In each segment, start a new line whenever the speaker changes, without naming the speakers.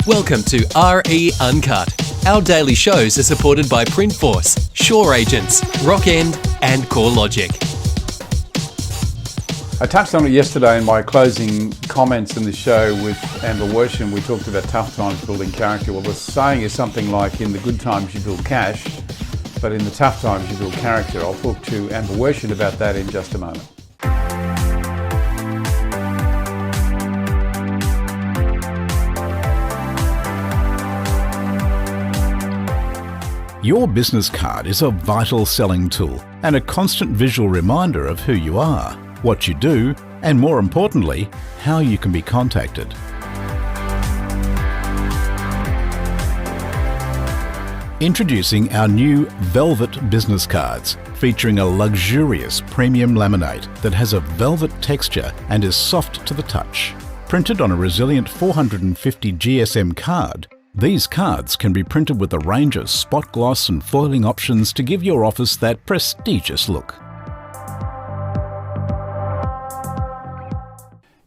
Welcome to RE Uncut. Our daily shows are supported by Printforce, Shore Agents, Rockend and CoreLogic.
I touched on it yesterday in my closing comments in the show with Amber Worsham. We talked about tough times building character. Well, the saying is something like, in the good times you build cash, but in the tough times you build character. I'll talk to Amber Worsham about that in just a moment.
Your business card is a vital selling tool and a constant visual reminder of who you are, what you do, and more importantly, how you can be contacted. Introducing our new Velvet business cards, featuring a luxurious premium laminate that has a velvet texture and is soft to the touch. Printed on a resilient 450 GSM card, these cards can be printed with a range of spot gloss and foiling options to give your office that prestigious look.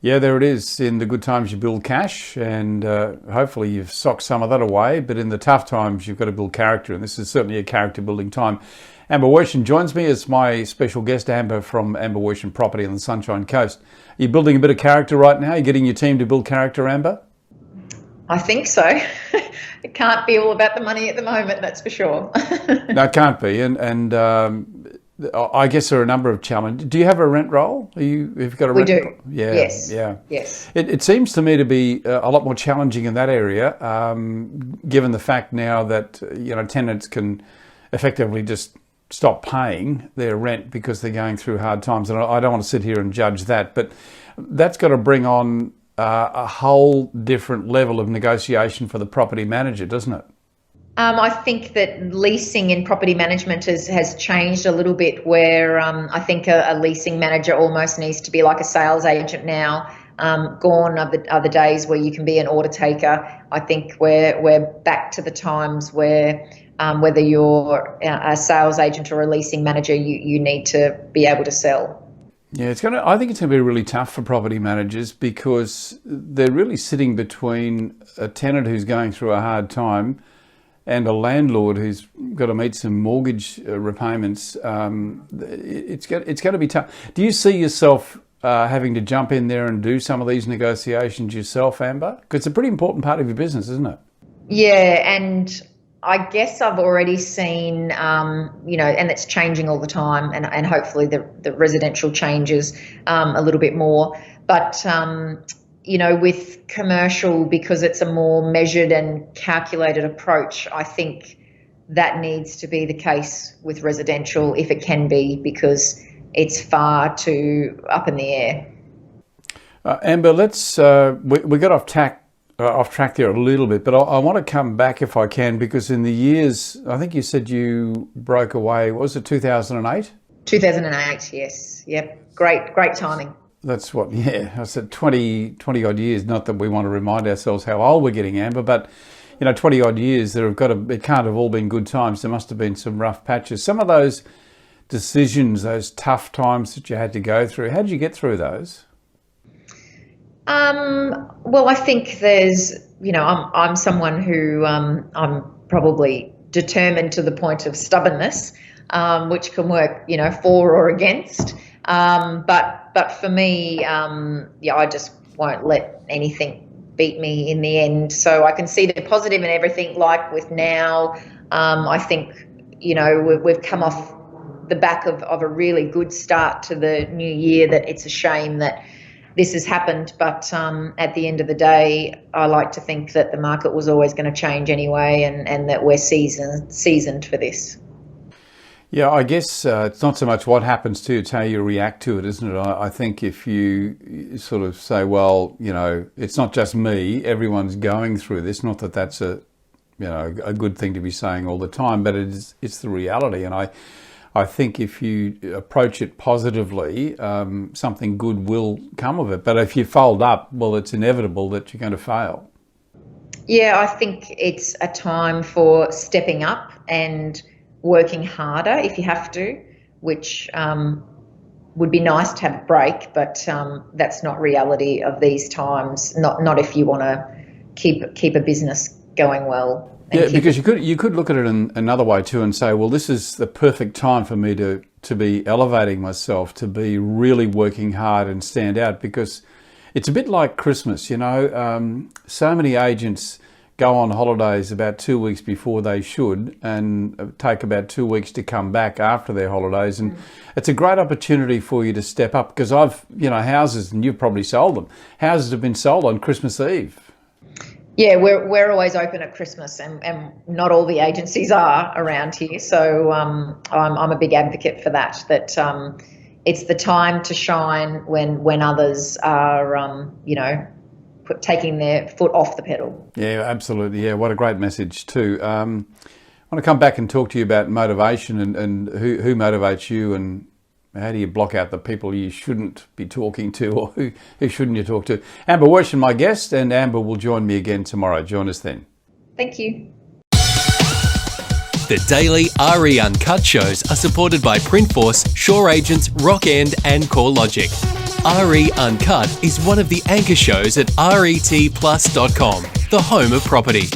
Yeah, there it is. In the good times you build cash, and hopefully you've socked some of that away, but in the tough times you've got to build character, and this is certainly a character building time. Amber Worsham joins me as my special guest. Amber from Amber Worsham Property on the Sunshine Coast. Are you building a bit of character right now? Are you getting your team to build character, Amber?
I think so. It can't be all about the money at the moment, that's for sure.
No, it can't be. And I guess there are a number of challenges. Do you have a rent roll? Have you got a rent
We do.
roll? Yeah,
Yes.
yeah.
Yes.
It seems to me to be a lot more challenging in that area, given the fact now that tenants can effectively just stop paying their rent because they're going through hard times. And I don't want to sit here and judge that, but that's got to bring on a whole different level of negotiation for the property manager, doesn't it?
I think that leasing in property management has changed a little bit, where I think a leasing manager almost needs to be like a sales agent now. Gone are the days where you can be an order taker. I think we're back to the times where whether you're a sales agent or a leasing manager, you need to be able to sell.
Yeah, I think it's going to be really tough for property managers because they're really sitting between a tenant who's going through a hard time and a landlord who's got to meet some mortgage repayments. It's going to be tough. Do you see yourself having to jump in there and do some of these negotiations yourself, Amber? Because it's a pretty important part of your business, isn't it?
Yeah, and I guess I've already seen, and it's changing all the time, and hopefully the residential changes a little bit more. But, with commercial, because it's a more measured and calculated approach, I think that needs to be the case with residential, if it can be, because it's far too up in the air.
Amber, let's we got off track there a little bit, but I want to come back if I can, because in the years, I think you said you broke away, was it 2008?
2008, yes. Yep. Great timing.
That's what, yeah, I said 20 odd years, not that we want to remind ourselves how old we're getting, Amber, but 20 odd years, it can't have all been good times. There must have been some rough patches. Some of those decisions, those tough times that you had to go through, how did you get through those?
Well, I think there's, I'm someone who I'm probably determined to the point of stubbornness, which can work, for or against. But for me, I just won't let anything beat me in the end. So I can see the positive in everything. Like with now, I think, we've come off the back of a really good start to the new year, that it's a shame that this has happened, but at the end of the day, I like to think that the market was always going to change anyway, and that we're seasoned for this.
Yeah, I guess it's not so much what happens to you, it's how you react to it, isn't it? I think if you sort of say, well, it's not just me, everyone's going through this, not that that's a good thing to be saying all the time, but it's the reality. And I think if you approach it positively, something good will come of it. But if you fold up, well, it's inevitable that you're going to fail.
Yeah, I think it's a time for stepping up and working harder if you have to, which would be nice to have a break, but that's not reality of these times. Not if you want to keep a business going well.
Yeah, because you could look at it in another way too and say, well, this is the perfect time for me to be elevating myself, to be really working hard and stand out, because it's a bit like Christmas, you know. So many agents go on holidays about 2 weeks before they should, and take about 2 weeks to come back after their holidays. And it's a great opportunity for you to step up, because houses, and you've probably sold them, houses have been sold on Christmas Eve.
Yeah, we're always open at Christmas, and not all the agencies are around here. So I'm a big advocate for that. It's the time to shine when others are taking their foot off the pedal.
Yeah, absolutely. Yeah, what a great message too. I want to come back and talk to you about motivation and who motivates you, and how do you block out the people you shouldn't be talking to, or who shouldn't you talk to. Amber Worsham, my guest, and Amber will join me again tomorrow. Join us then.
Thank you.
The daily RE Uncut shows are supported by Printforce, Shore Agents, Rock End and CoreLogic. RE Uncut is one of the anchor shows at retplus.com, the home of property.